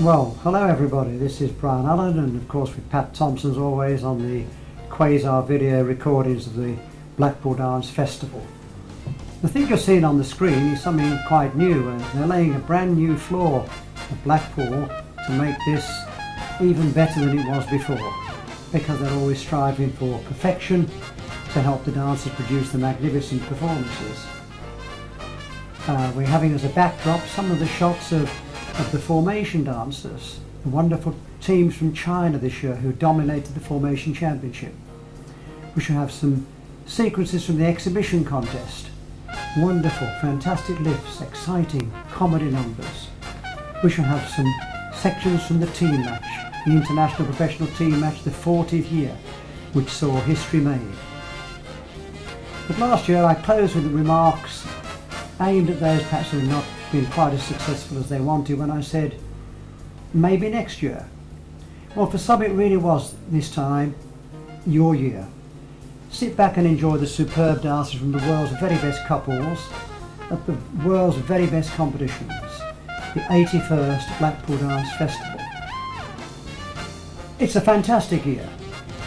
Well, hello everybody, this is Brian Allen, and of course with Pat Thompson as always on the Quasar video recordings of the Blackpool Dance Festival. The thing you're seeing on the screen is something quite new, and they're laying a brand new floor at Blackpool to make this even better than it was before, because they're always striving for perfection to help the dancers produce the magnificent performances. We're having as a backdrop some of the shots of the formation dancers, the wonderful teams from China this year who dominated the formation championship. We shall have some sequences from the exhibition contest. Wonderful, fantastic lifts, exciting comedy numbers. We shall have some sections from the team match, the International Professional Team Match, the 40th year, which saw history made. But last year I closed with the remarks aimed at those perhaps who have not been quite as successful as they wanted when I said, maybe next year. Well, for some it really was this time, your year. Sit back and enjoy the superb dances from the world's very best couples at the world's very best competitions, the 81st Blackpool Dance Festival. It's a fantastic year,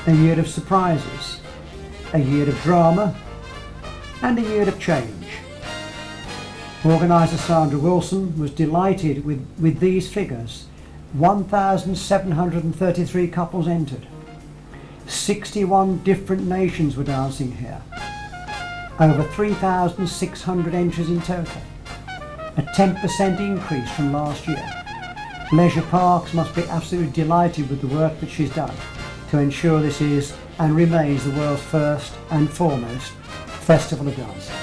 a year of surprises, a year of drama, and a year of change. Organiser Sandra Wilson was delighted with these figures. 1,733 couples entered. 61 different nations were dancing here. Over 3,600 entries in total. A 10% increase from last year. Leisure Parks must be absolutely delighted with the work that she's done to ensure this is and remains the world's first and foremost Festival of Dancing.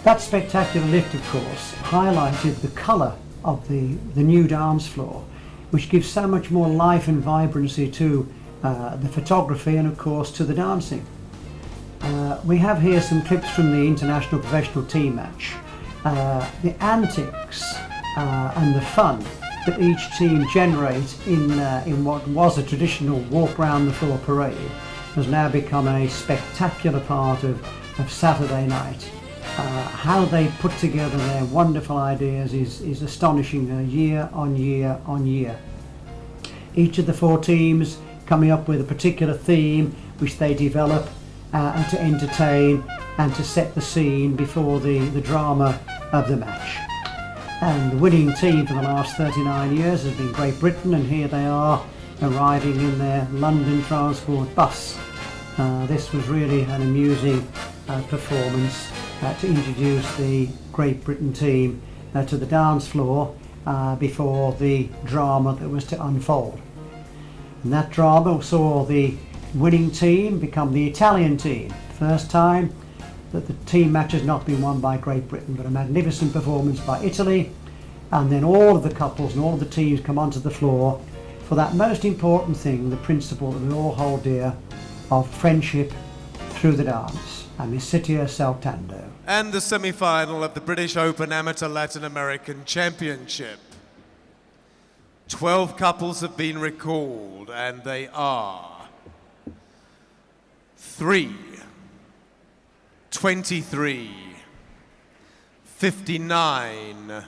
That spectacular lift, of course, highlighted the colour of the new dance floor, which gives so much more life and vibrancy to the photography and, of course, to the dancing. We have here some clips from the International Professional Team Match. The antics and the fun that each team generate in what was a traditional walk round the floor parade has now become a spectacular part of Saturday night. How they put together their wonderful ideas is astonishing, year on year on year. Each of the four teams coming up with a particular theme which they develop and to entertain and to set the scene before the drama of the match. And the winning team for the last 39 years has been Great Britain, and here they are arriving in their London transport bus. This was really an amusing performance to introduce the Great Britain team to the dance floor before the drama that was to unfold. And that drama saw the winning team become the Italian team. First time that the team match has not been won by Great Britain, but a magnificent performance by Italy. And then all of the couples and all of the teams come onto the floor for that most important thing, the principle that we all hold dear of friendship through the dance. Amicizia saltando. And the semi-final of the British Open Amateur Latin American Championship. 12 couples have been recalled, and they are 3, 23, 59,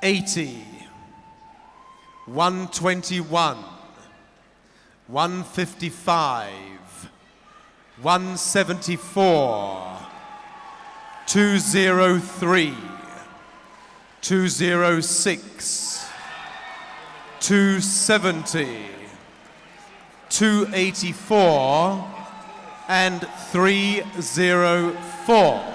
80, 121, 155, 174, 203, 206, 270, 284, and 304.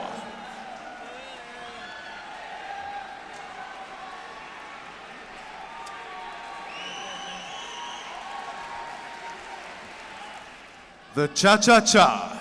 The cha-cha-cha.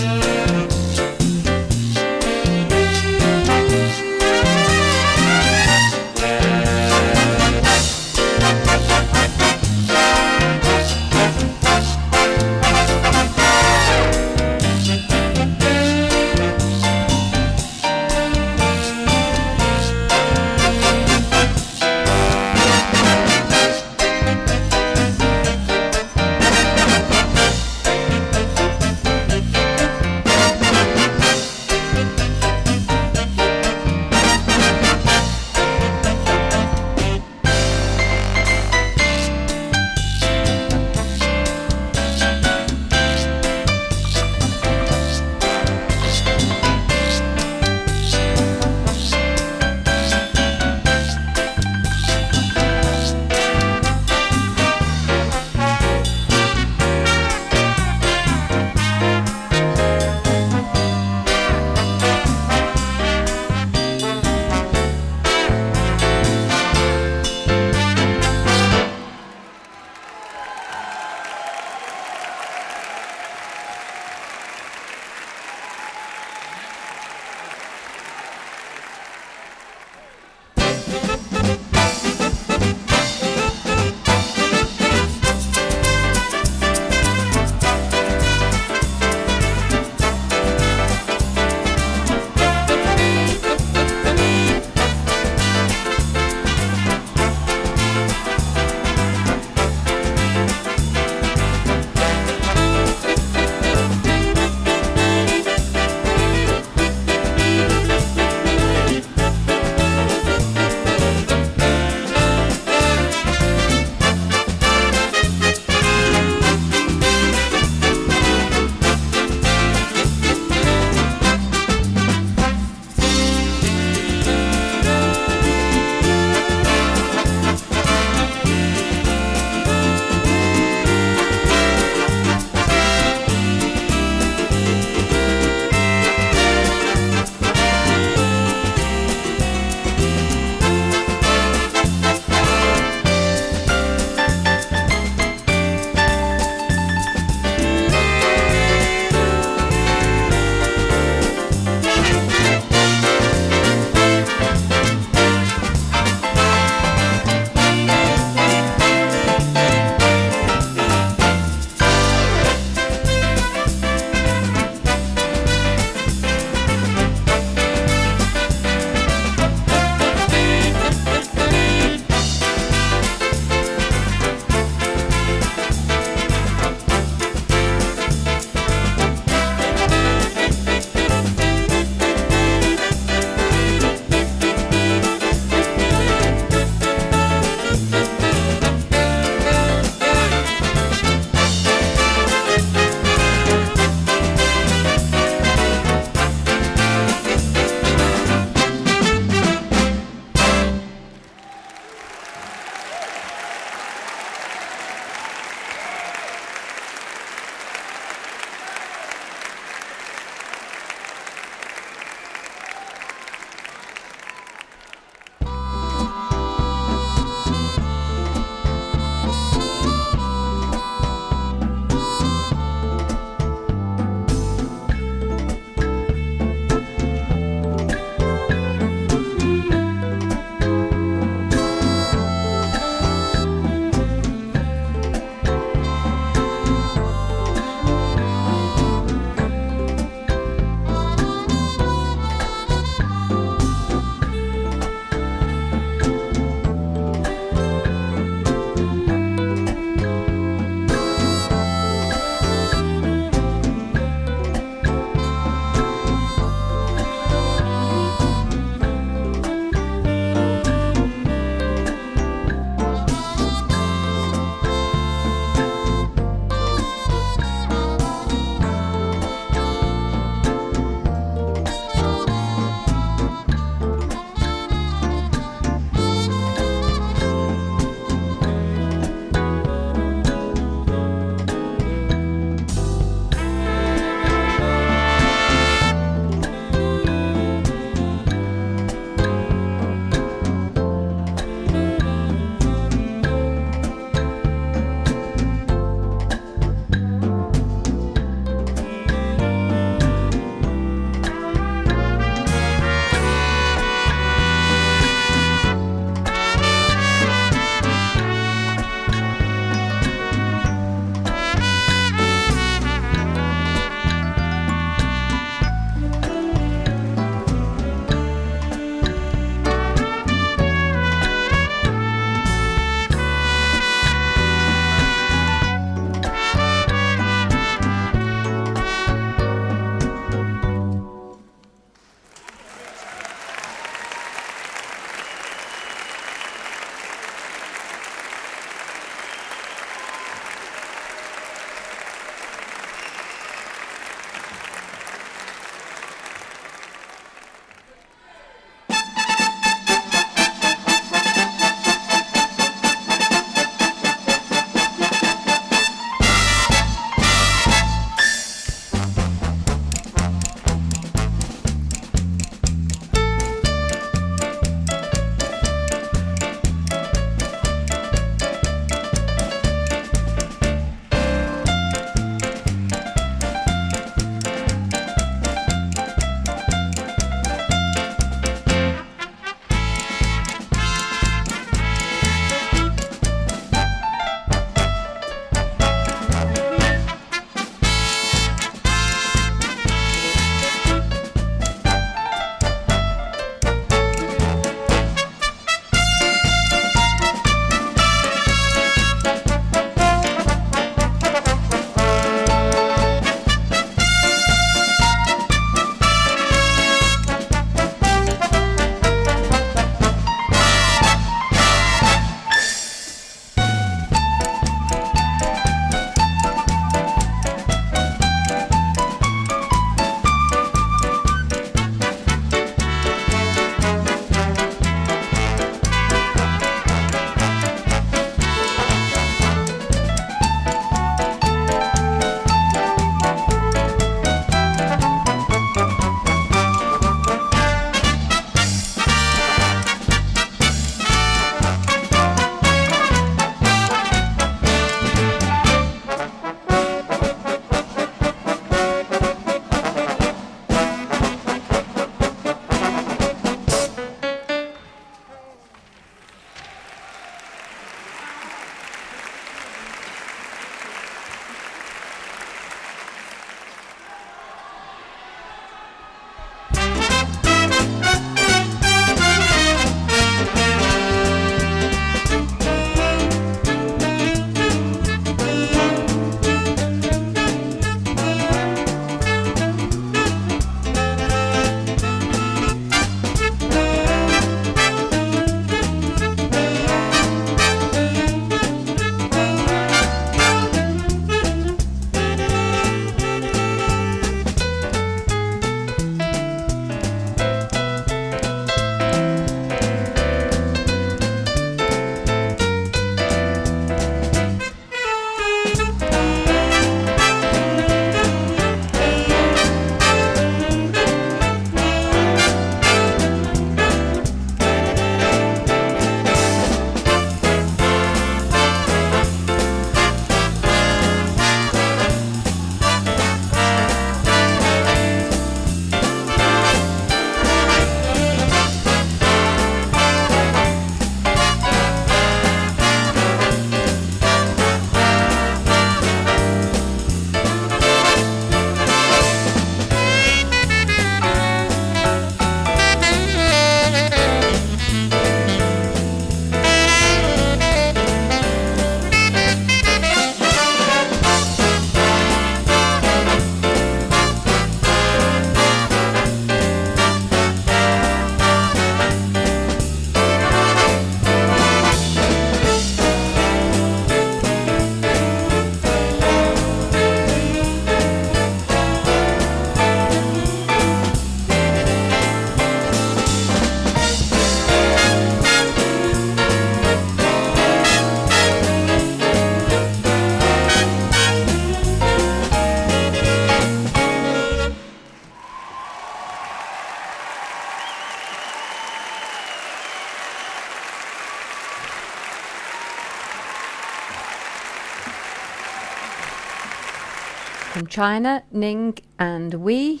From China, Ning and Wei.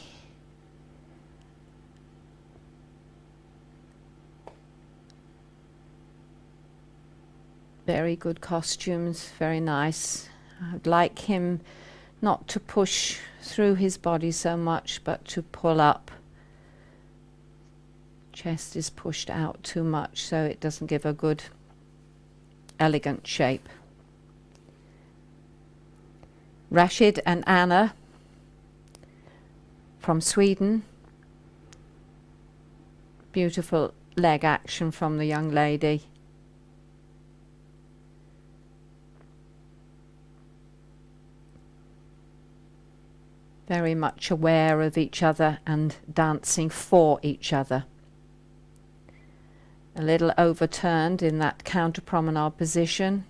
Very good costumes, very nice. I'd like him not to push through his body so much, but to pull up. Chest is pushed out too much, so it doesn't give a good, elegant shape. Rashid and Anna from Sweden. Beautiful leg action from the young lady. Very much aware of each other and dancing for each other. A little overturned in that counter promenade position,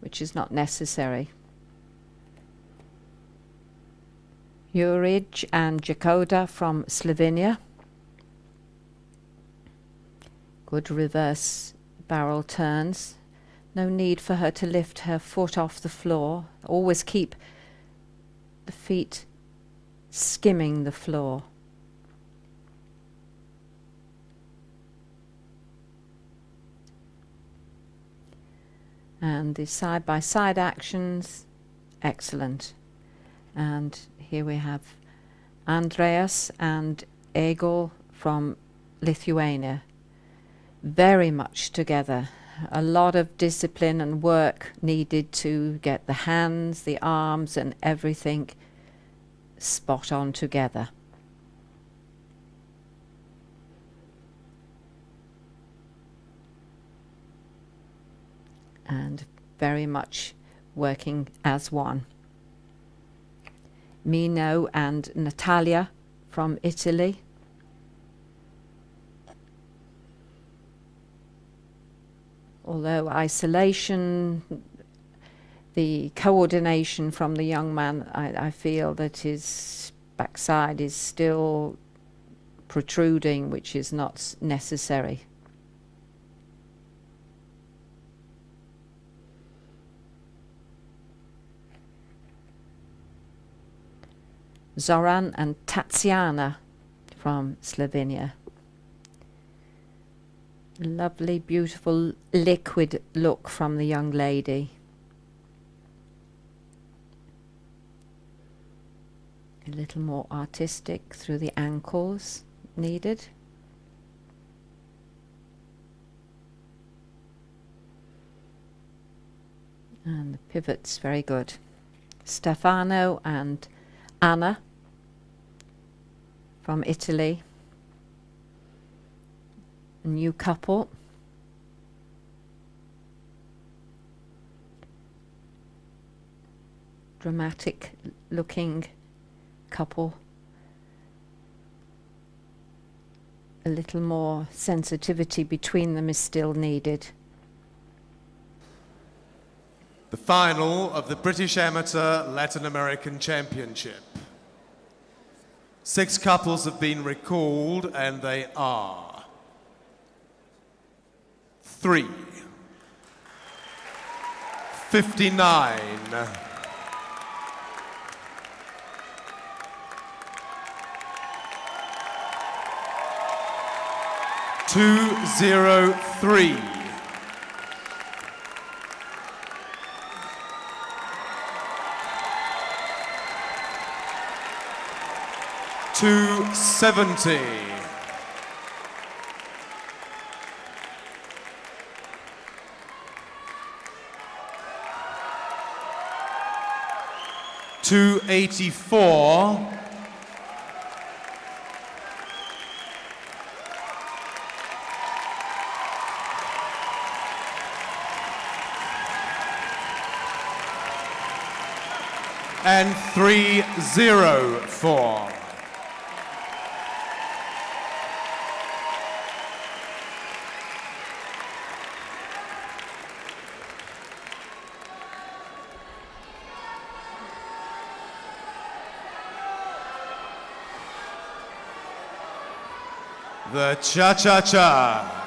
which is not necessary. Juric and Jakoda from Slovenia. Good reverse barrel turns. No need for her to lift her foot off the floor. Always keep the feet skimming the floor. And the side-by-side actions, excellent. And here we have Andreas and Egor from Lithuania. Very much together. A lot of discipline and work needed to get the hands, the arms and everything spot on together. And very much working as one. Mino and Natalia from Italy. Although isolation, the coordination from the young man, I feel that his backside is still protruding, which is not necessary. Zoran and Tatiana from Slovenia. Lovely, beautiful, liquid look from the young lady. A little more artistic through the ankles needed. And the pivots, very good. Stefano and Anna from Italy. A new couple. Dramatic looking couple. A little more sensitivity between them is still needed. The final of the British Amateur Latin American Championship. 6 couples have been recalled, and they are 3, 59, 203, 270, 284, 304. The cha-cha-cha.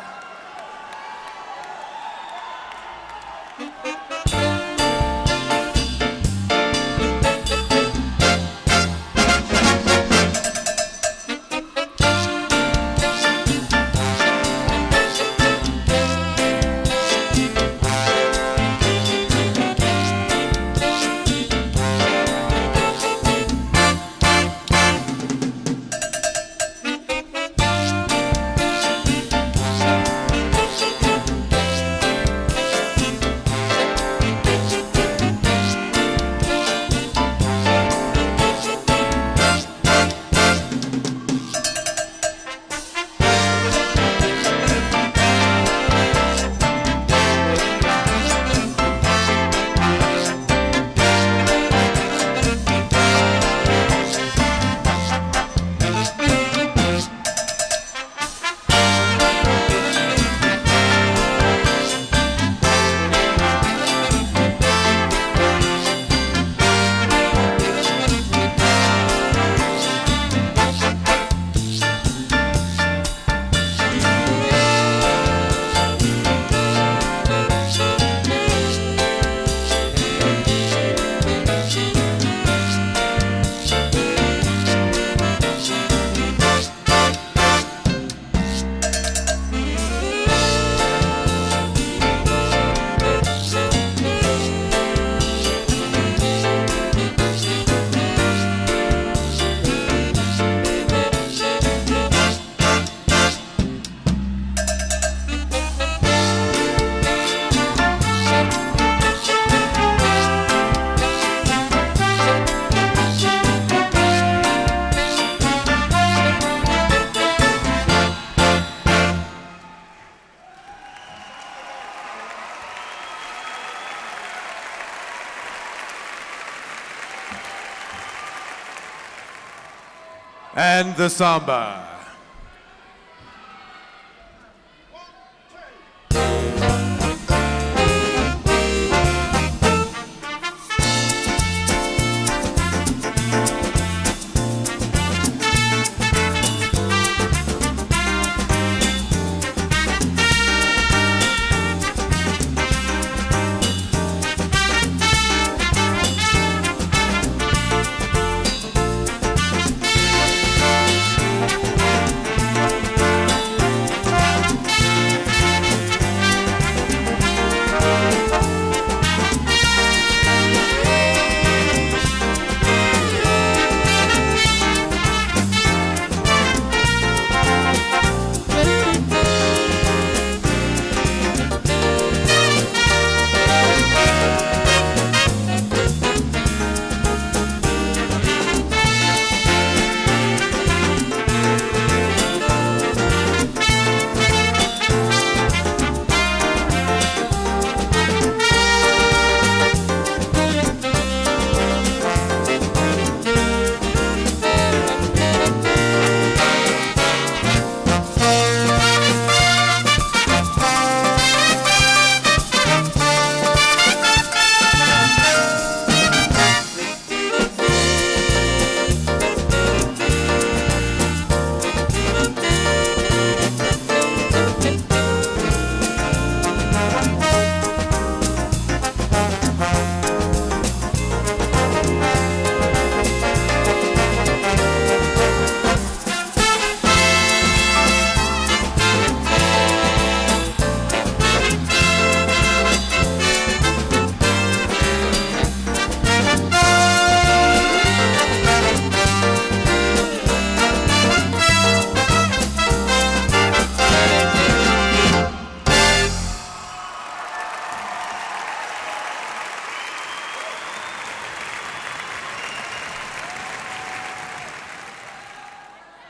and the samba.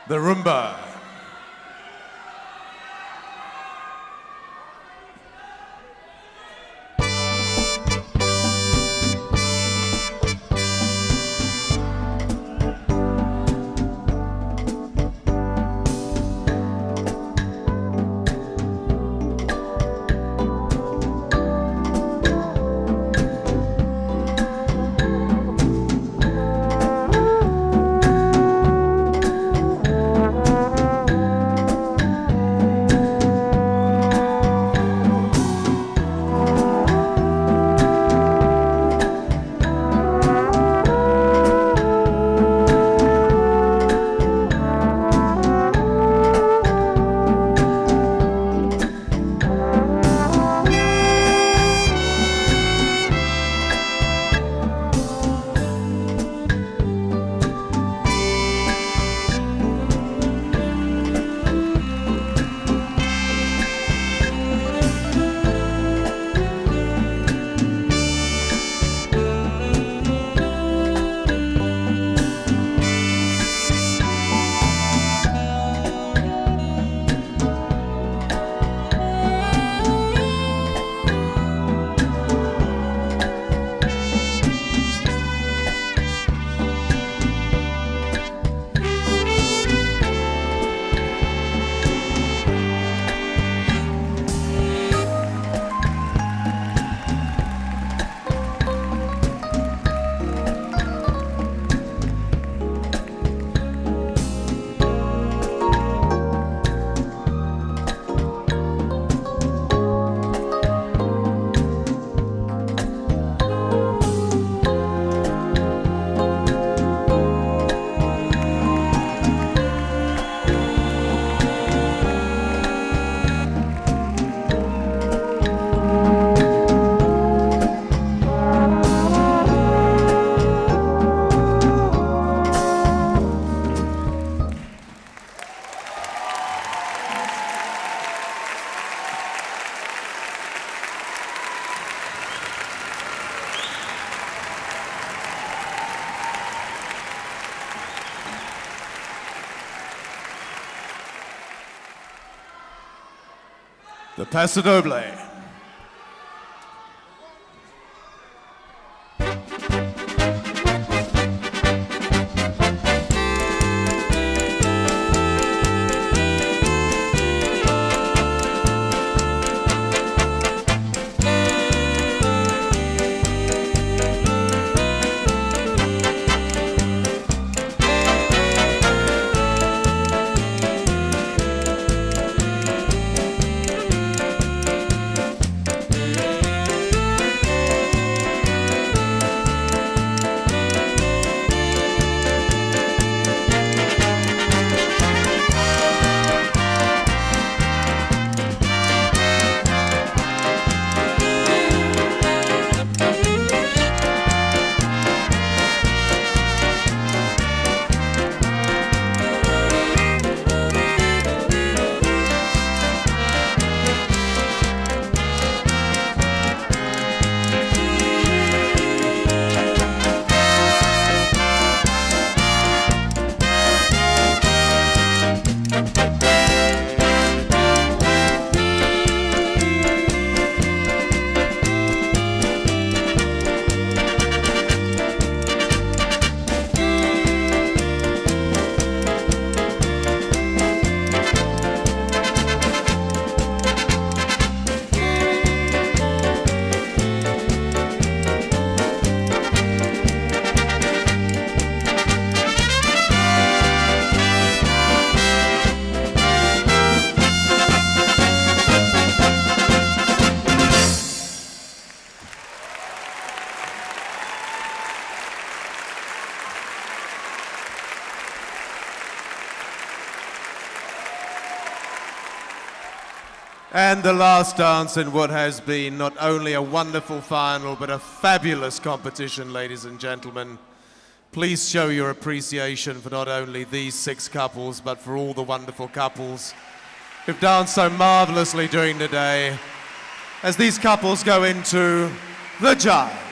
The rumba. The Paso Doble. And the last dance in what has been not only a wonderful final, but a fabulous competition, ladies and gentlemen. Please show your appreciation for not only these 6 couples, but for all the wonderful couples who've danced so marvelously during the day as these couples go into the jive.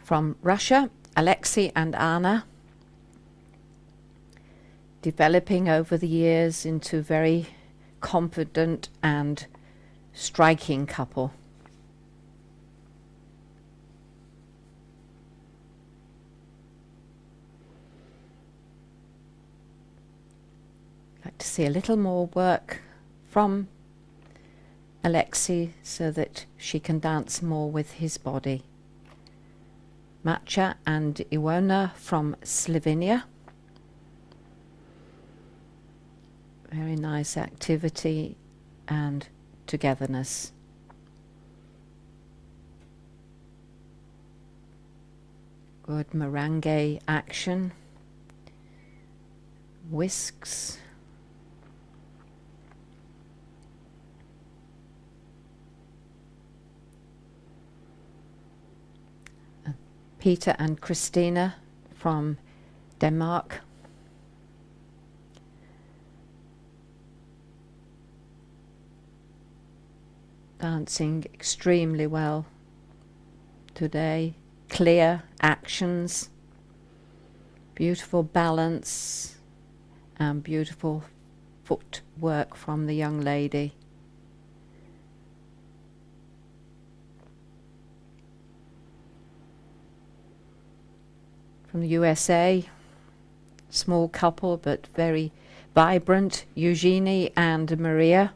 From Russia, Alexei and Anna, developing over the years into very confident and striking couple. I'd like to see a little more work from Alexei so that she can dance more with his body. Matcha and Iwona from Slovenia. Very nice activity and togetherness. Good merengue action. Whisks. Peter and Christina from Denmark. Dancing extremely well today. Clear actions, beautiful balance, and beautiful footwork from the young lady. From the USA, small couple but very vibrant, Eugenie and Maria,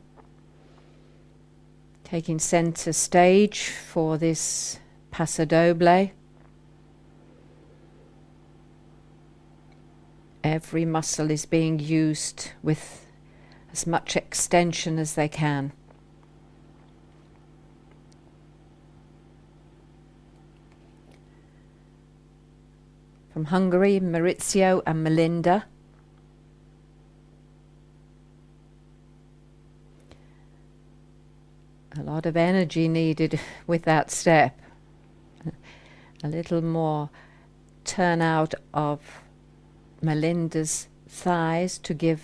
taking center stage for this Paso Doble. Every muscle is being used with as much extension as they can. From Hungary, Maurizio and Melinda, A lot of energy needed with that step. A little more turnout of Melinda's thighs to give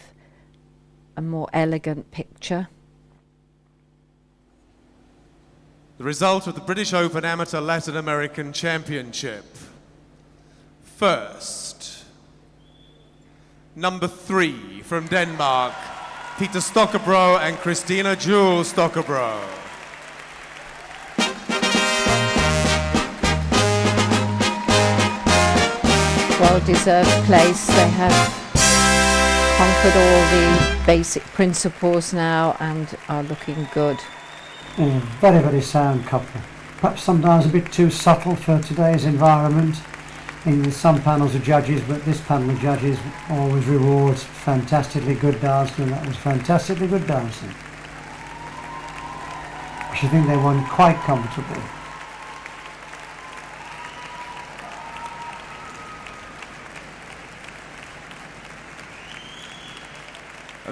a more elegant picture. The result of the British Open Amateur Latin American Championship. First, number 3 from Denmark, Peter Stokkebro and Christina Jules Stokkebro. Well-deserved place. They have conquered all the basic principles now and are looking good. Yeah, very, very sound couple. Perhaps sometimes a bit too subtle for today's environment in some panels of judges, but this panel of judges always rewards fantastically good dancing, and that was fantastically good dancing. I should think they won quite comfortably.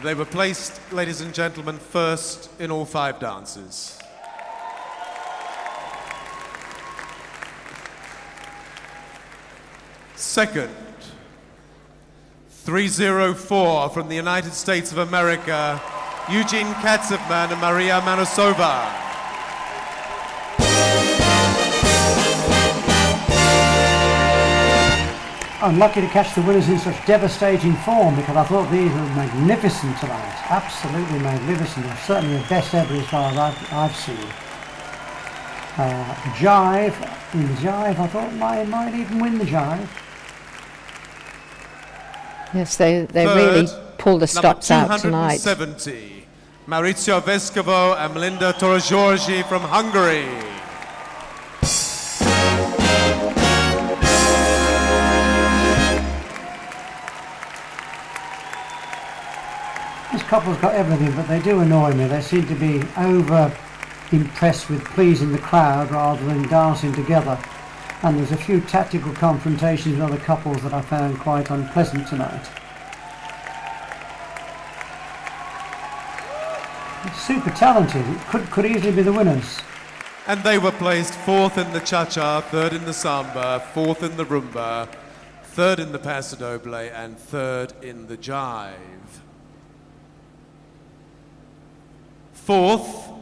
They were placed, ladies and gentlemen, first in all 5 dances. Second, 304 from the United States of America, Eugene Katzevman and Maria Manosova. Unlucky to catch the winners in such devastating form, because I thought these were magnificent tonight. Absolutely magnificent. They're certainly the best ever as far as I've seen. Jive, in the jive, I thought might even win the jive. Yes, they Third, really pulled the stops out number tonight. 270, Maurizio Vescovo and Melinda Toro-Giorgi from Hungary. This couple's got everything, but they do annoy me. They seem to be over impressed with pleasing the crowd rather than dancing together. And there's a few tactical confrontations with other couples that I found quite unpleasant tonight. Super talented. It could easily be the winners. And they were placed 4th in the cha-cha, 3rd in the samba, 4th in the rumba, 3rd in the paso doble, and 3rd in the jive. 4th,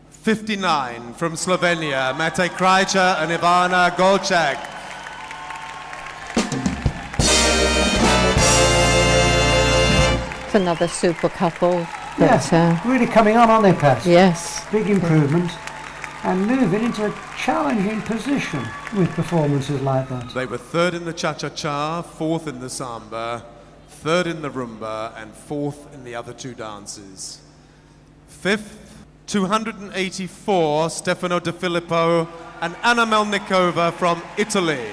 59 from Slovenia, Matej Krajča and Ivana Golčak. It's another super couple. Yeah, really coming on, aren't they, Pat? Yes. Big improvement. And moving into a challenging position with performances like that. They were 3rd in the cha-cha-cha, 4th in the samba, 3rd in the rumba, and 4th in the other 2 dances. 5th, 284, Stefano De Filippo and Anna Melnikova from Italy.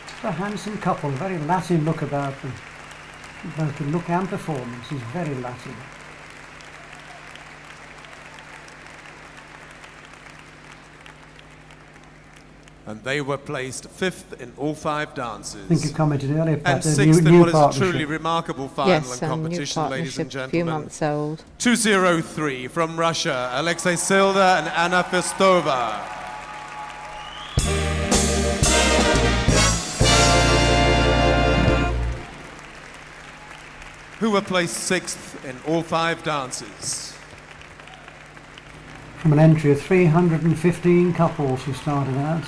It's a handsome couple, a very Latin look about them. Both the look and performance is very Latin. And they were placed 5th in all 5 dances. I think you commented earlier, Pat, and the 6th new in what is a partnership. truly remarkable final Yes, and competition, new ladies and partnership, a gentlemen. few months old. 203 from Russia, Alexei Silda and Anna Festova. Who were placed 6th in all 5 dances. From an entry of 315 couples who started out.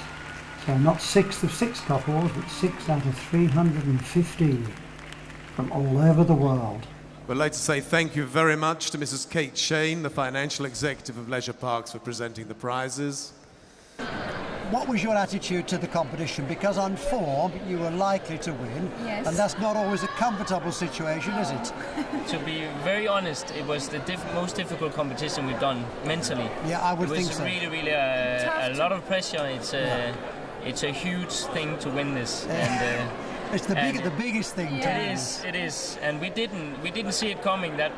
So not 6th of 6 couples, but 6 out of 315 from all over the world. We'd like to say thank you very much to Mrs. Kate Shane, the Financial Executive of Leisure Parks, for presenting the prizes. What was your attitude to the competition? Because on form, you were likely to win, Yes. and that's not always a comfortable situation, is it? To be very honest, it was the most difficult competition we've done mentally. Yeah, I would It think was so. really a lot of pressure. It's a huge thing to win this, and It's the biggest thing. It is, and we didn't see it coming that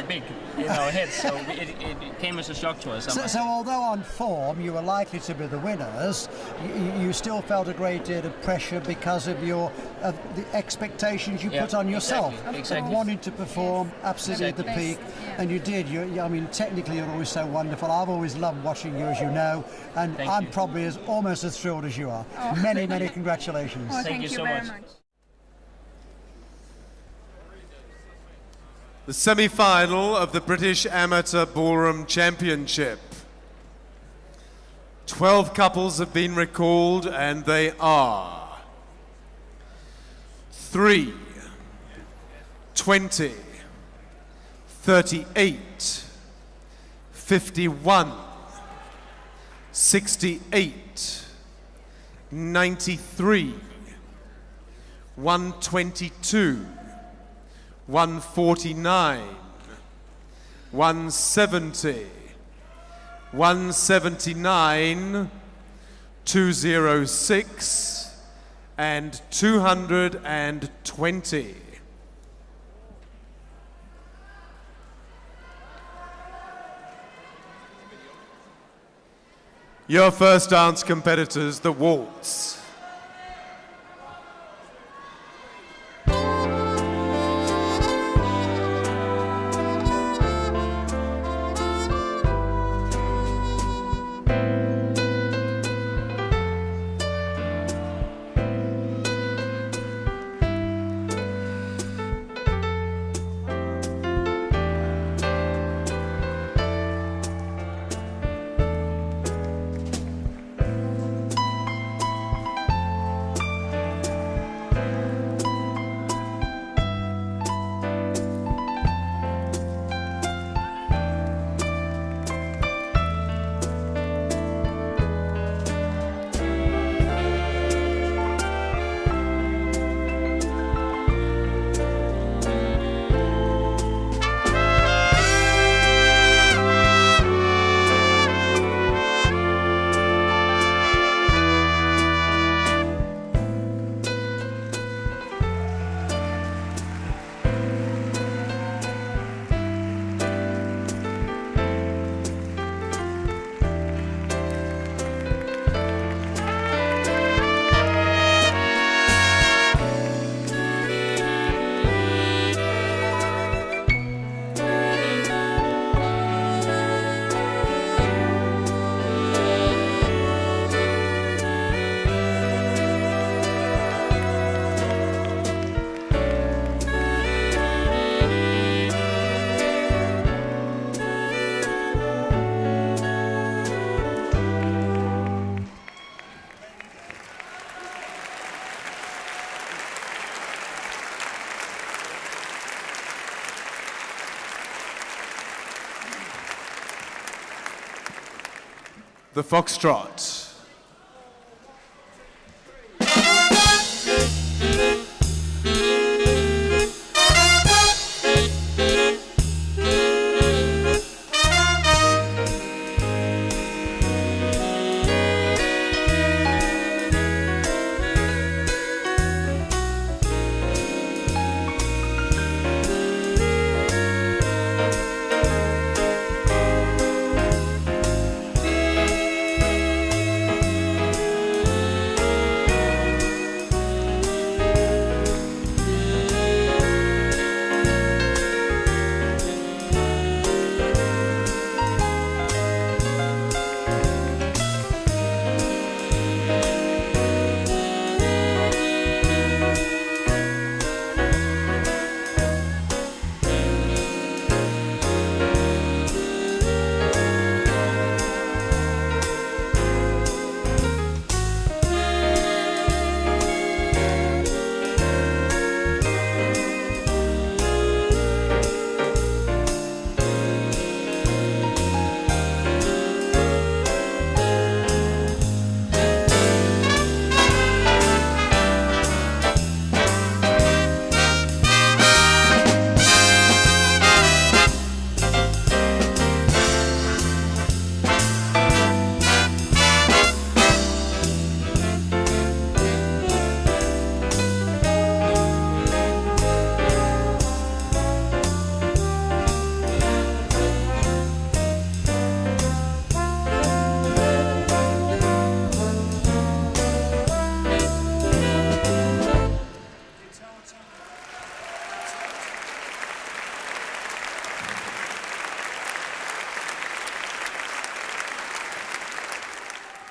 big in our heads, so it came as a shock to us. So although on form you were likely to be the winners, you still felt a great deal of pressure because of the expectations you put on yourself, exactly. wanting to perform absolutely at the peak, and you did. I mean, technically you're always so wonderful. I've always loved watching you, as you know, and I'm probably almost as thrilled as you are. Many congratulations. Oh, Thank you so much. The semi-final of the British Amateur Ballroom Championship. 12 couples have been recalled, and they are 3, 20, 38, 51, 68, 93, 122, 149, 170, 179, 206, and 220. Your first dance competitors, the waltz. The Foxtrot.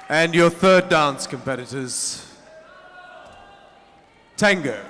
And your third dance competitors, Tango.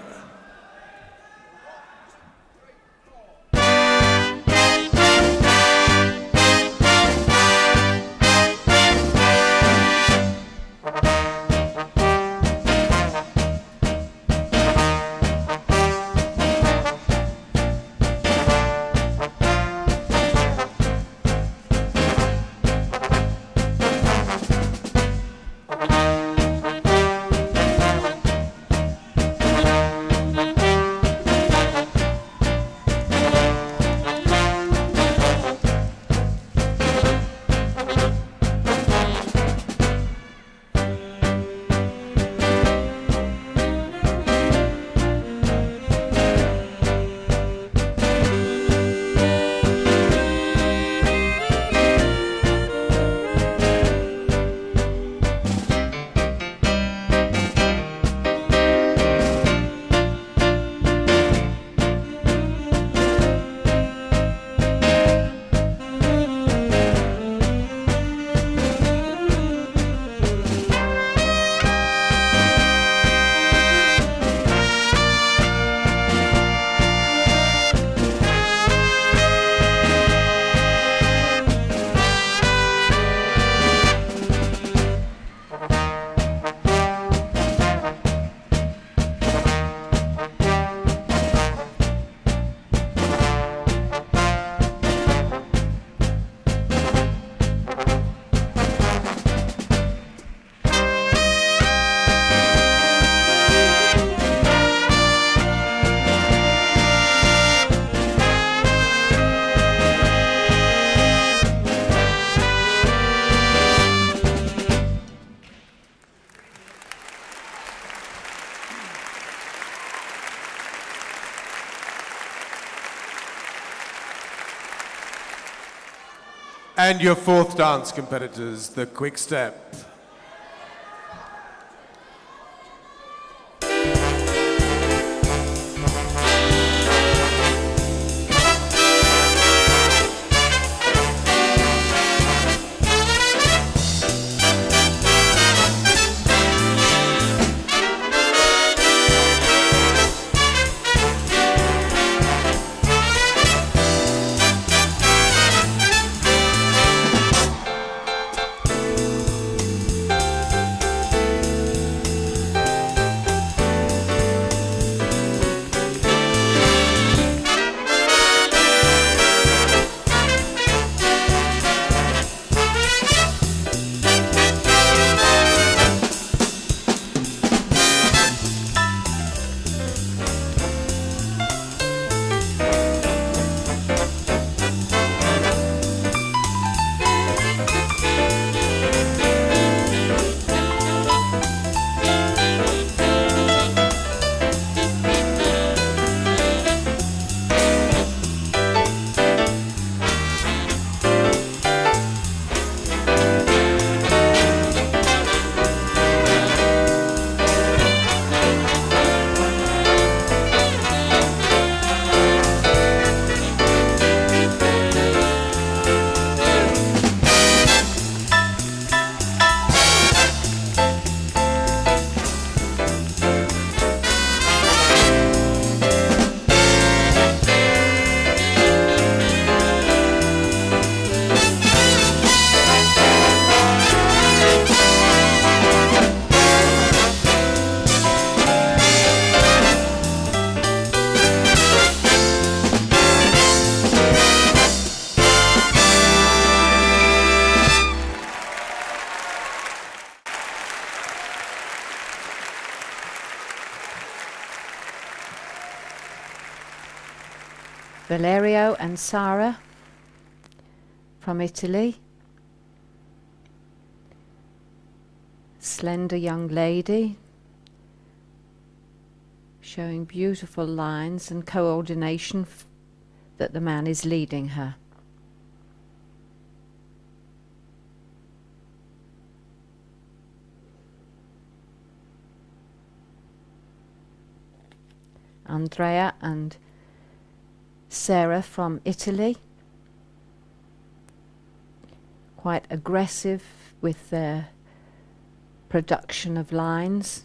And your fourth dance competitors, the quick step. Valerio and Sara from Italy. Slender young lady, showing beautiful lines and coordination that the man is leading her. Andrea and Sara from Italy, quite aggressive with their production of lines.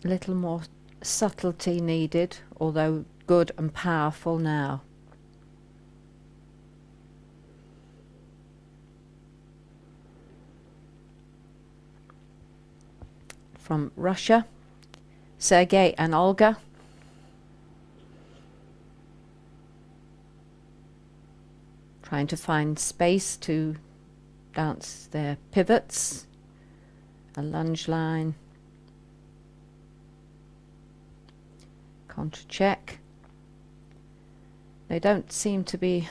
A little more subtlety needed, although good and powerful now. From Russia, Sergei and Olga. Trying to find space to dance their pivots, a lunge line, contra check. They don't seem to be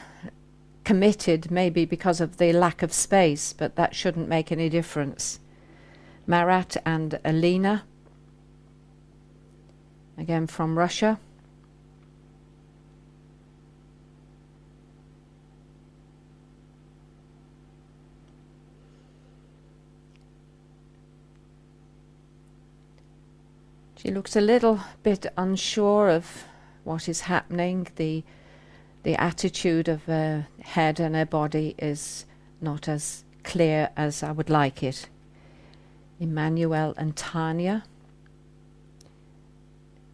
committed, maybe because of the lack of space, but that shouldn't make any difference. Marat and Alina, again from Russia. She looks a little bit unsure of what is happening. The attitude of her head and her body is not as clear as I would like it. Emanuel and Tania.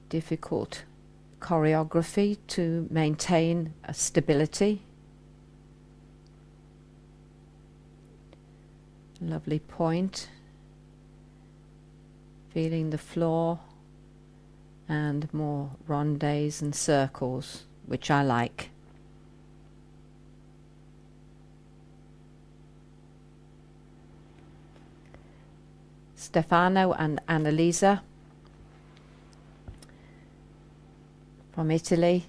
Difficult choreography to maintain a stability. Lovely point. Feeling the floor. And more rondes and circles, which I like. Stefano and Annalisa from Italy,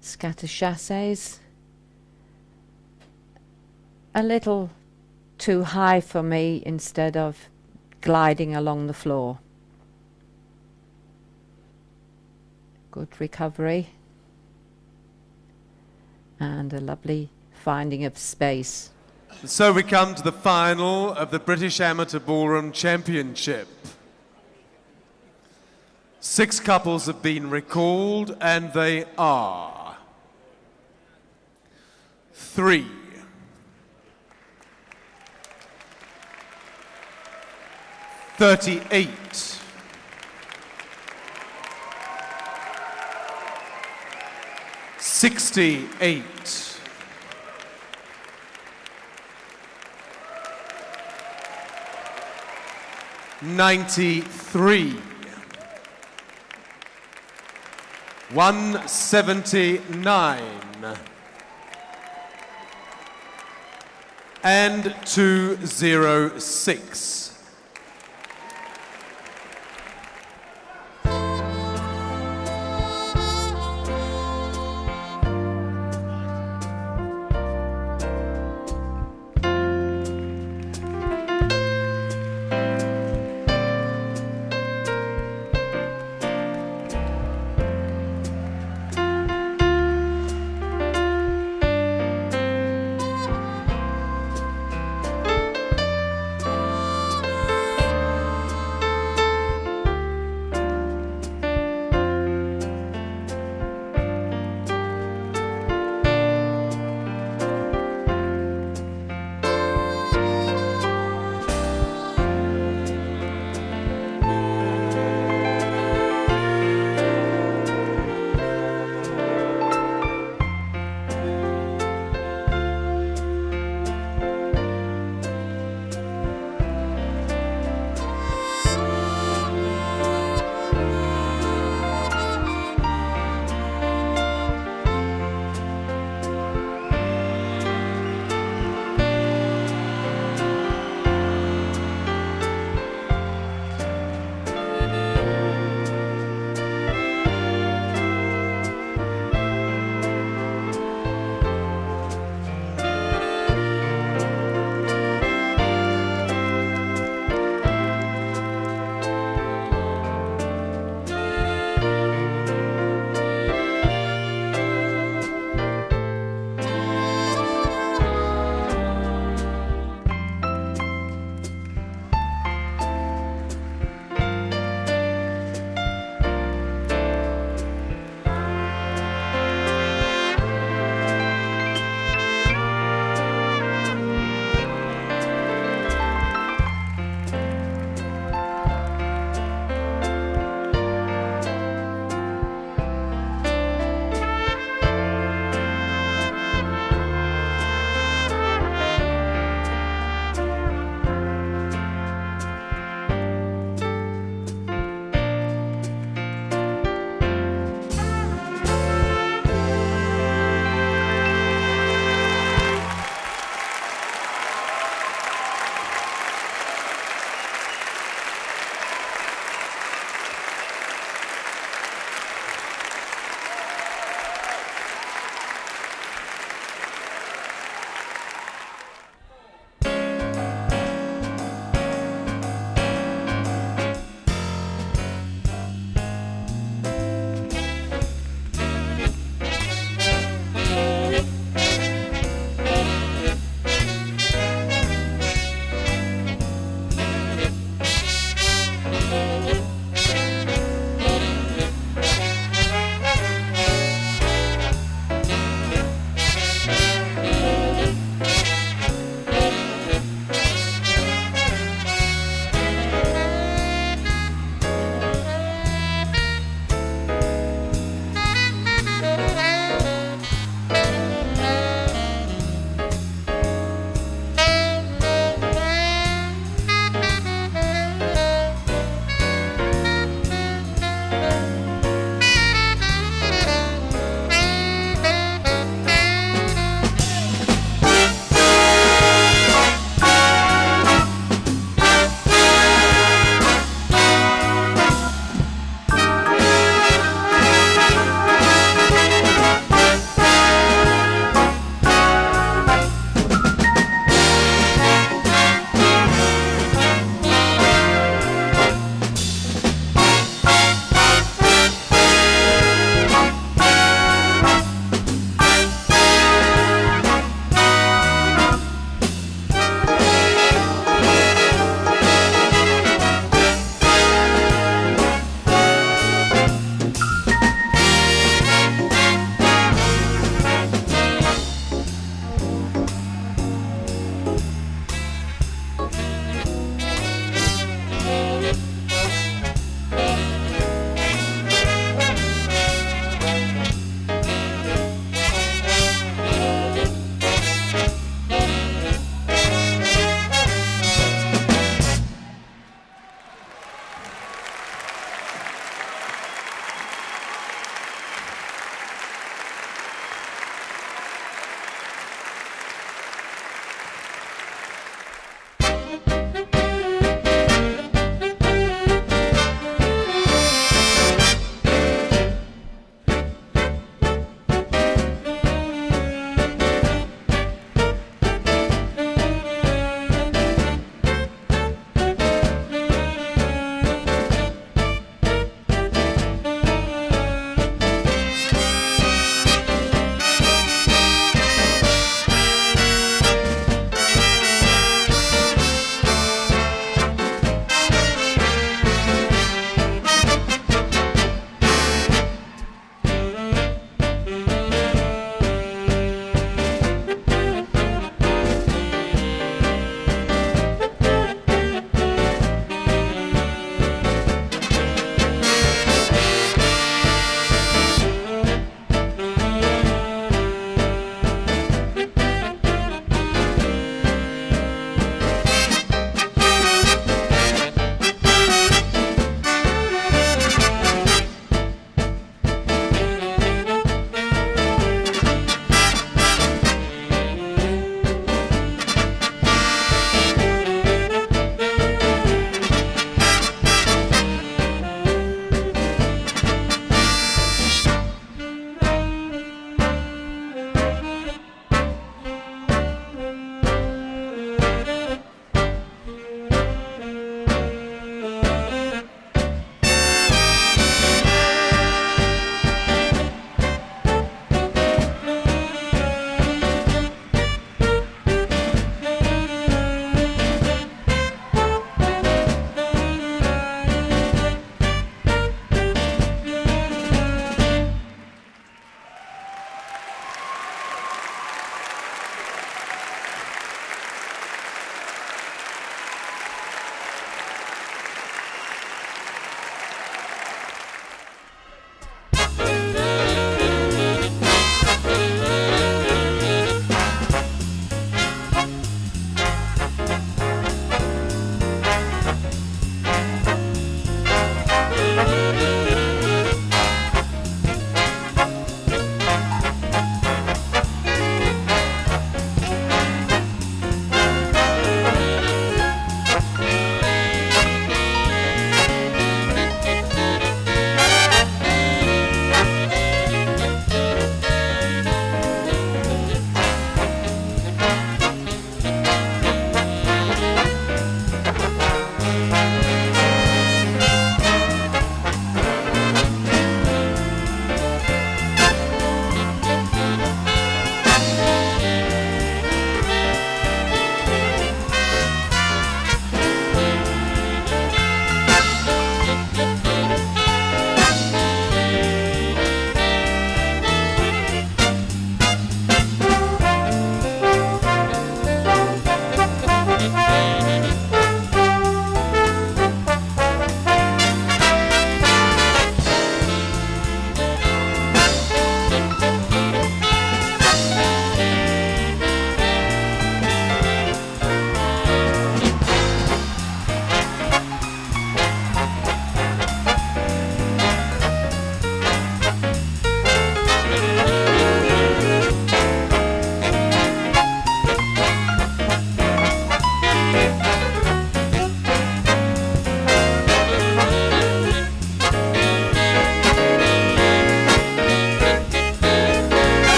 scatter chasses. A little too high for me instead of gliding along the floor. Good recovery and a lovely finding of space. So we come to the final of the British Amateur Ballroom Championship. 6 couples have been recalled, and they are 3, 38, 68, 93, 179, and 206.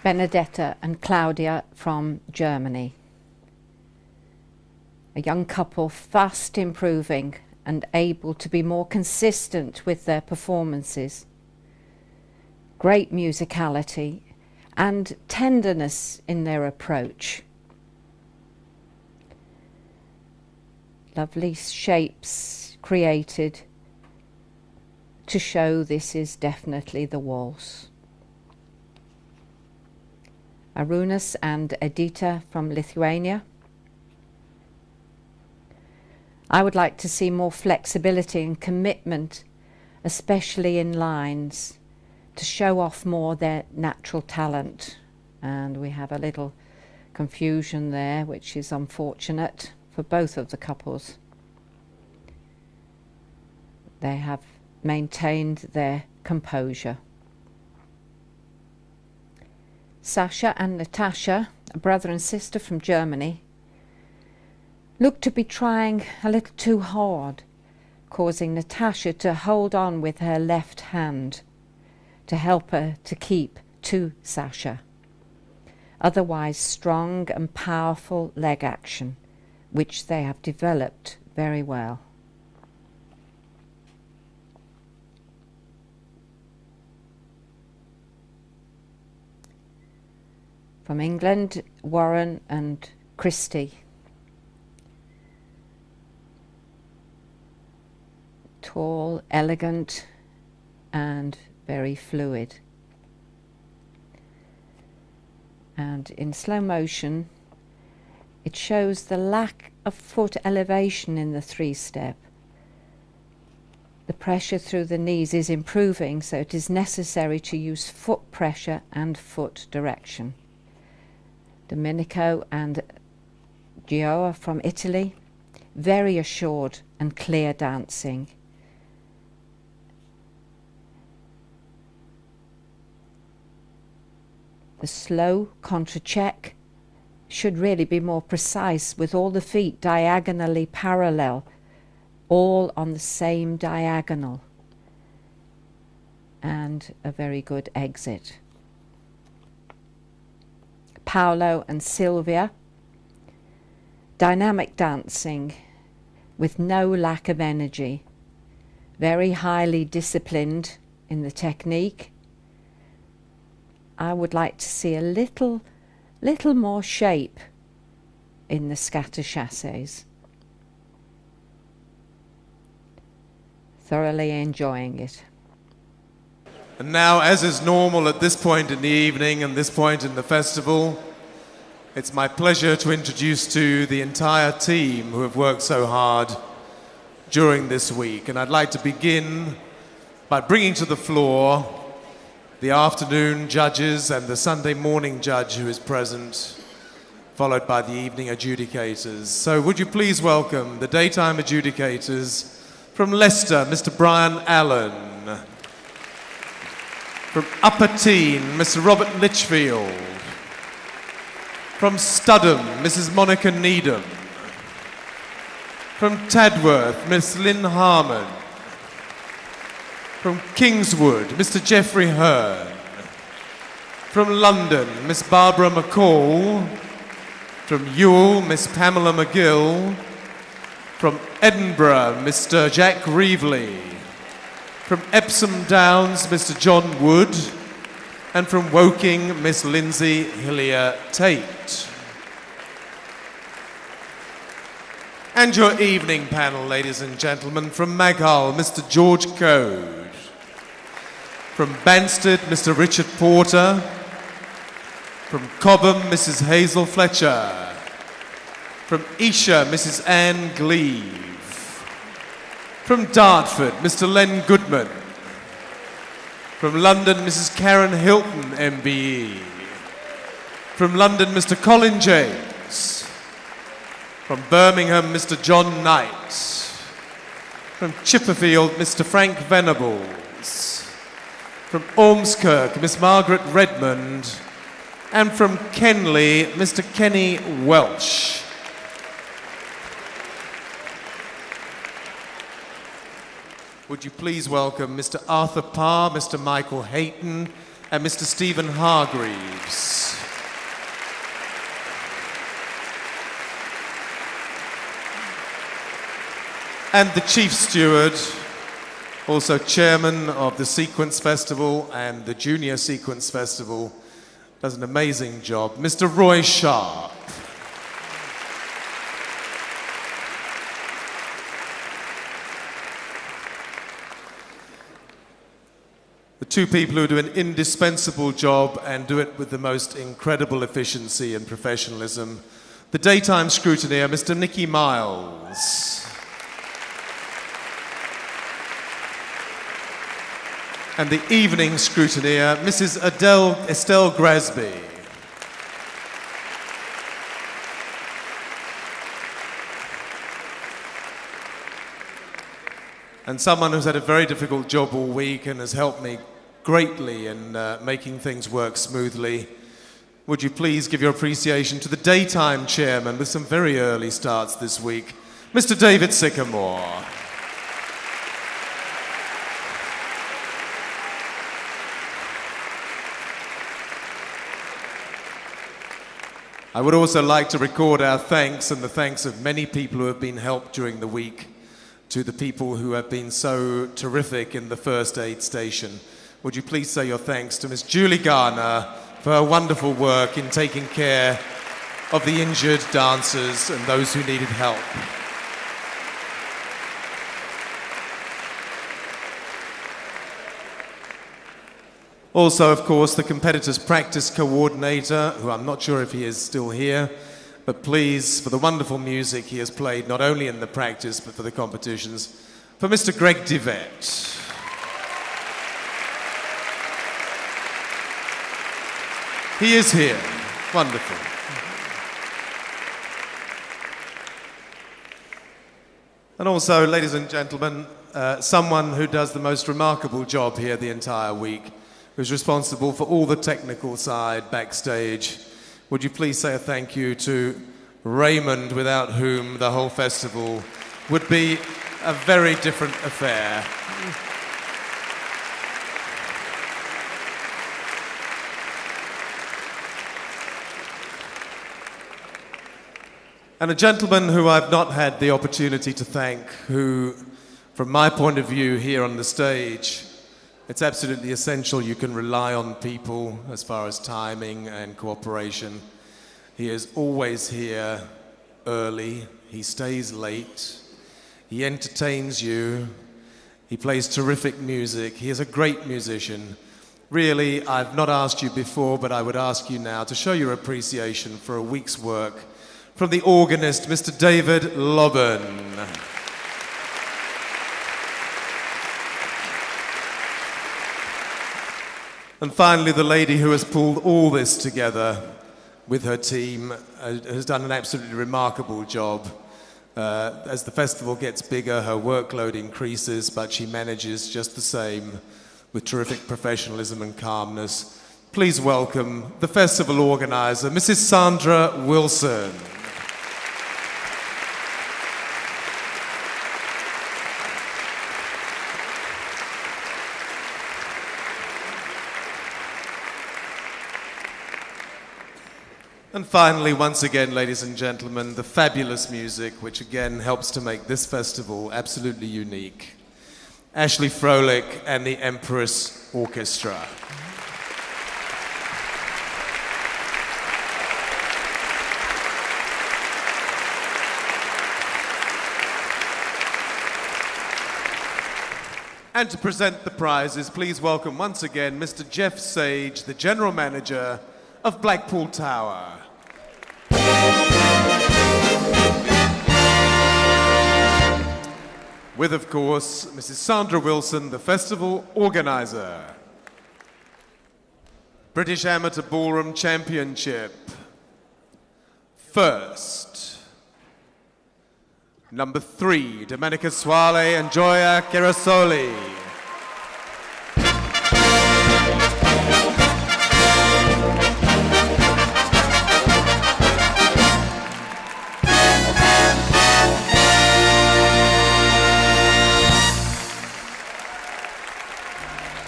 Benedetto and Claudia from Germany. A young couple fast improving and able to be more consistent with their performances. Great musicality and tenderness in their approach. Lovely shapes created to show this is definitely the waltz. Arunas and Edita from Lithuania. I would like to see more flexibility and commitment, especially in lines, to show off more their natural talent. And we have a little confusion there, which is unfortunate for both of the couples. They have maintained their composure. Sasha and Natasha, a brother and sister from Germany, look to be trying a little too hard, causing Natasha to hold on with her left hand to help her to keep to Sasha. Otherwise, strong and powerful leg action, which they have developed very well. From England, Warren and Christie. Tall, elegant, and very fluid. And in slow motion, it shows the lack of foot elevation in the three-step. The pressure through the knees is improving, so it is necessary to use foot pressure and foot direction. Domenico and Gioa from Italy, very assured and clear dancing. The slow contra-check should really be more precise, with all the feet diagonally parallel, all on the same diagonal, and a very good exit. Paolo and Silvia, dynamic dancing with no lack of energy, very highly disciplined in the technique. I would like to see a little more shape in the scatter chasses. Thoroughly enjoying it. And now, as is normal at this point in the evening and this point in the festival, it's my pleasure to introduce to you the entire team who have worked so hard during this week. And I'd like to begin by bringing to the floor the afternoon judges and the Sunday morning judge who is present, followed by the evening adjudicators. So would you please welcome the daytime adjudicators from Leicester, Mr. Brian Allen. From Upper Tean, Mr. Robert Litchfield. From Studham, Mrs. Monica Needham. From Tadworth, Miss Lynn Harmon. From Kingswood, Mr. Geoffrey Hearn. From London, Miss Barbara McCall. From Ewell, Miss Pamela McGill. From Edinburgh, Mr. Jack Reevely. From Epsom Downs, Mr. John Wood. And from Woking, Miss Lindsay Hillier Tate. And your evening panel, ladies and gentlemen, from Maghull, Mr. George Code. From Banstead, Mr. Richard Porter. From Cobham, Mrs. Hazel Fletcher. From Esher, Mrs. Anne Gleave. From Dartford, Mr. Len Goodman. From London, Mrs. Karen Hilton, MBE. From London, Mr. Colin James. From Birmingham, Mr. John Knight. From Chipperfield, Mr. Frank Venables. From Ormskirk, Miss Margaret Redmond. And from Kenley, Mr. Kenny Welsh. Would you please welcome Mr. Arthur Parr, Mr. Michael Hayton, and Mr. Stephen Hargreaves. And the Chief Steward, also chairman of the Sequence Festival and the Junior Sequence Festival, does an amazing job, Mr. Roy Sharp. The two people who do an indispensable job and do it with the most incredible efficiency and professionalism. The daytime scrutineer, Mr. Nicky Miles. And the evening scrutineer, Mrs. Estelle Grasby. And someone who's had a very difficult job all week and has helped me greatly in making things work smoothly. Would you please give your appreciation to the daytime chairman with some very early starts this week, Mr. David Sycamore. I would also like to record our thanks and the thanks of many people who have been helped during the week to the people who have been so terrific in the first aid station. Would you please say your thanks to Miss Julie Garner for her wonderful work in taking care of the injured dancers and those who needed help. Also, of course, the competitors' practice coordinator, who I'm not sure if he is still here, but please, for the wonderful music he has played, not only in the practice, but for the competitions, for Mr. Greg DeVette. He is here. Wonderful. And also, ladies and gentlemen, someone who does the most remarkable job here the entire week, who's responsible for all the technical side backstage. Would you please say a thank you to Raymond, without whom the whole festival would be a very different affair. And a gentleman who I've not had the opportunity to thank, who, from my point of view here on the stage, it's absolutely essential you can rely on people as far as timing and cooperation. He is always here early, he stays late, he entertains you, he plays terrific music, he is a great musician. Really, I've not asked you before, but I would ask you now to show your appreciation for a week's work from the organist, Mr. David Lobban. And finally, the lady who has pulled all this together with her team has done an absolutely remarkable job. As the festival gets bigger, her workload increases, but she manages just the same with terrific professionalism and calmness. Please welcome the festival organizer, Mrs. Sandra Wilson. And finally, once again, ladies and gentlemen, the fabulous music, which again helps to make this festival absolutely unique. Ashley Froelich and the Empress Orchestra. And to present the prizes, please welcome once again Mr. Jeff Sage, the General Manager of Blackpool Tower. With, of course, Mrs. Sandra Wilson, the festival organizer. British Amateur Ballroom Championship. First. Number 3, Domenica Suale and Gioia Cherasoli.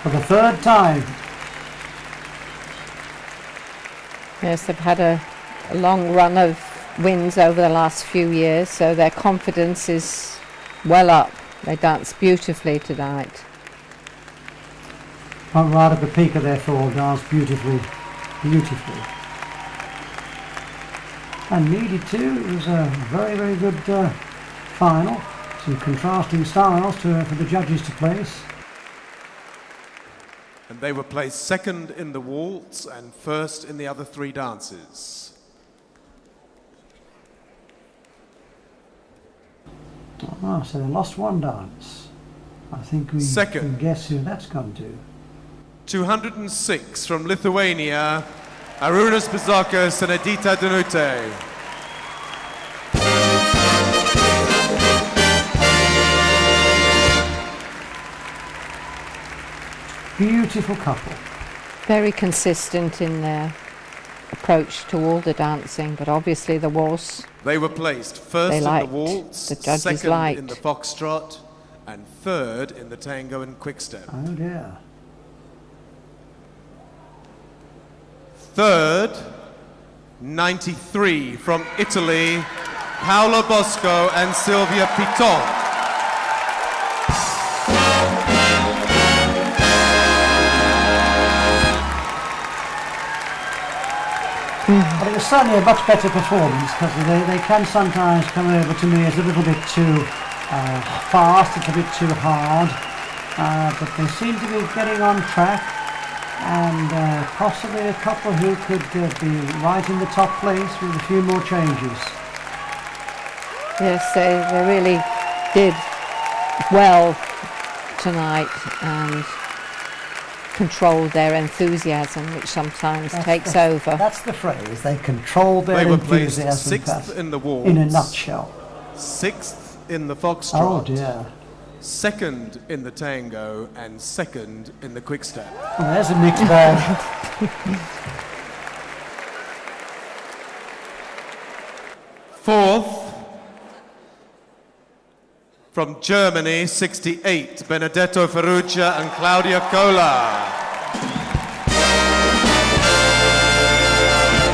For the third time, Yes, they've had a long run of wins over the last few years, so their confidence is well up. They danced beautifully tonight. Right at the peak of their fall, danced beautifully. And needed to. It was a very, very good final. Some contrasting styles for the judges to place. And they were placed second in the waltz and first in the other three dances. So they lost one dance. I think we can guess who that's gone to. 206 from Lithuania, Arunas, Bizokas and Edita Daniute. Beautiful couple. Very consistent in their approach to all the dancing, but obviously the waltz. They were placed first in the waltz, second in the foxtrot, and third in the tango and quickstep. Oh dear. Third, 93 from Italy, Paolo Bosco and Silvia Piton. But it was certainly a much better performance, because they can sometimes come over to me as a little bit too fast, it's a bit too hard, but they seem to be getting on track, and possibly a couple who could be right in the top place with a few more changes. Yes, they really did well tonight and controlled their enthusiasm, which sometimes takes over. That's the phrase, they controlled their enthusiasm. They were placed sixth in the waltz. In a nutshell. Sixth in the foxtrot. Oh dear. Second in the tango and second in the quickstep. Well, there's a mixed bag. Fourth, from Germany, 68, Benedetto Ferruggia and Claudia Kholer.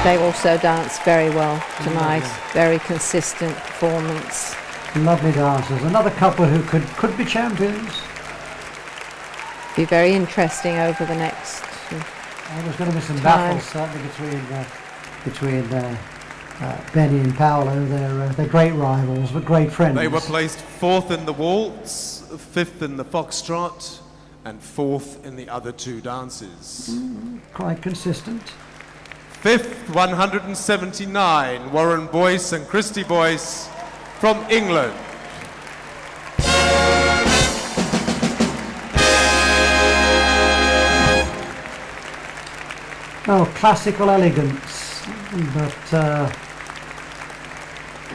They also danced very well tonight. Very consistent performance. Lovely dancers. Another couple who could be champions. Be very interesting over the next. There's going to be some battles certainly between Benny and Paolo. They're great rivals, but great friends. They were placed fourth in the waltz, fifth in the foxtrot, and fourth in the other two dances. Quite consistent. Fifth, 179, Warren Boyce and Christy Boyce from England. Oh, classical elegance, but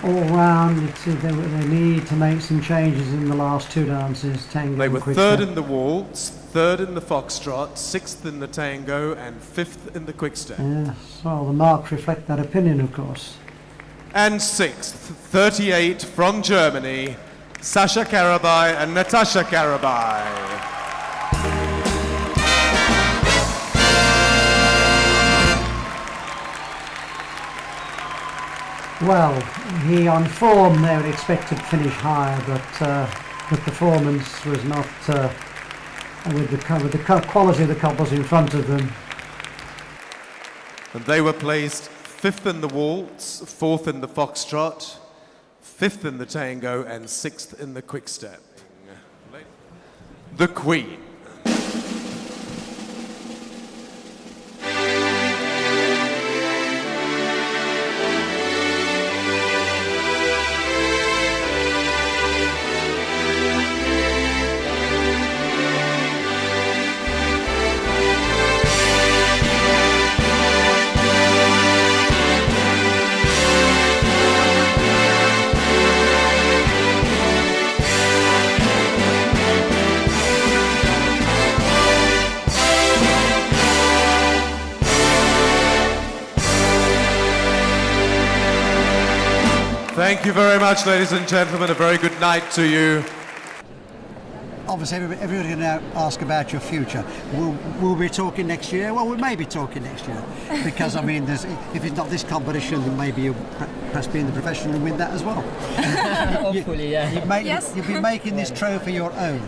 all round they need to make some changes in the last two dances. Tango. They were third in the waltz, third in the foxtrot, sixth in the tango, and fifth in the quickstep. Yes, well, the marks reflect that opinion, of course. And sixth, 38 from Germany, Sasha Karabey and Natasha Karabey. Well, he on form they would expect to finish higher, but the performance was not with the quality of the couples in front of them. And they were placed fifth in the waltz, fourth in the foxtrot, fifth in the tango, and sixth in the quickstep. The Queen. Thank you very much, ladies and gentlemen. A very good night to you. obviously everybody's going to ask about your future. We'll be talking next year. Well, we may be talking next year because I mean, if it's not this competition, then maybe you'll perhaps be in the professional and win that as well. Hopefully, yeah. You've been making this trophy your own.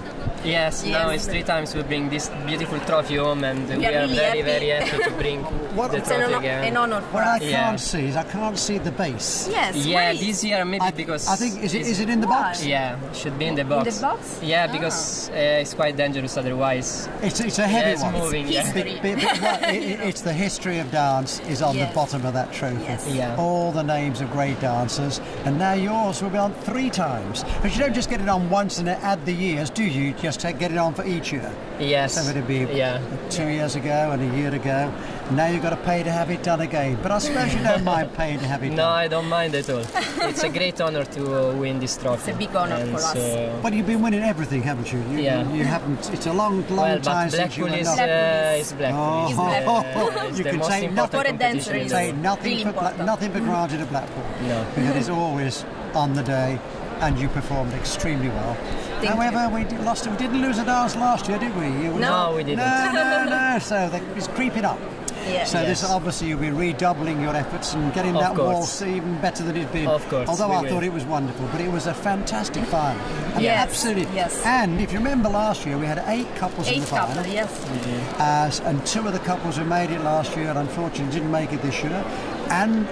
Yes, now it's 3 times we bring this beautiful trophy home, and we are really very happy to bring the trophy again. An honor for What us. I can't see is I can't see the base. Yes. Yeah, wait. this year maybe because I think is it in the box? Yeah, should be in the box. In the box? Yeah, because it's quite dangerous otherwise. It's a heavy It's one. moving. History. It's the history of dance is on the Yes. bottom of that trophy. Yes. Yeah. All the names of great dancers, and now yours will be on 3 times. But you don't just get it on once and add the years, do you? You just get it on for each year. Yes. So it'd be Yeah. 2 years ago and a year ago. Now you've got to pay to have it done again. But I suppose you don't mind paying to have it No, done. I don't mind at all. It's a great honor to win this trophy. It's a big honor And for us. so- But you've been winning everything, haven't you? Yeah. You haven't. It's a long Well, time but since you Blackpool were is not. Blackpool. It's Blackpool. It's You the can most take important For a dancer, competition in it's the Say world. nothing really for important. nothing for granted at Blackpool. No. Because it's always on the day, and you performed extremely well. Thank However, we didn't lose a dance last year, did we? No, we didn't. No. So it's creeping up. Yeah. So this Yes. obviously you'll be redoubling your efforts and getting Of that course. waltz even better than it's been. Of course, Although we I will. thought it was wonderful, but it was a fantastic final. I mean, Yes, absolutely. yes. And if you remember last year, we had 8 couples in the 8 final. couple, yes. And 2 of the couples who made it last year unfortunately didn't make it this year. And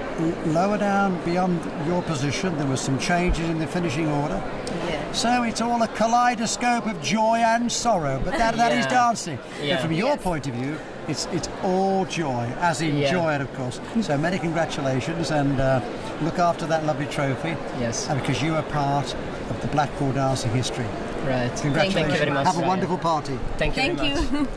lower down beyond your position, there was some changes in the finishing order. Yeah. So it's all a kaleidoscope of joy and sorrow, but that is Yeah. dancing. Yeah. But from your Yes. point of view, it's all joy, as in Yeah. joy, of course. So many congratulations, and look after that lovely trophy. Yes. Because you are part of the Blackpool dancing history. Right. Congratulations. Thank you very much. Have a Ryan. wonderful party. Thank you Thank very much. you.